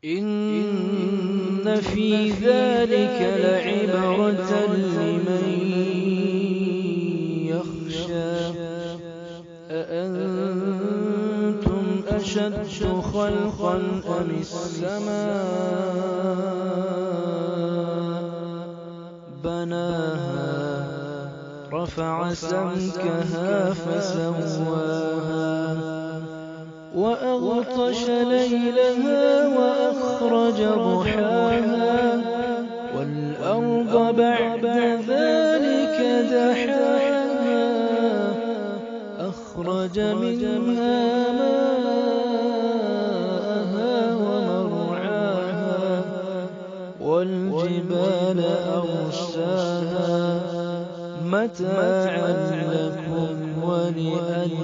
إِنَّ فِي ذَلِكَ لَعِبْرَةً لِّمَن يَخْشَىٰ أَأَنتُمْ أَشَدُّ خَلْقًا أَمِ السَّمَاءُ بَنَاهَا رَفَعَ سَمْكَهَا فَسَوَّاهَا وَأَغْطَشَ لَيْلَهَا وَأَخْرَجَ ضُحَاهَا وَالْأَرْضَ بَعْدَ ذَٰلِكَ دَحَاهَا أَخْرَجَ مِنْهَا مَاءَهَا وَمَرْعَاهَا وَالْجِبَالَ أَرْسَاهَا مَتَاعًا لَّكُمْ وَلِأَنْعَامِكُمْ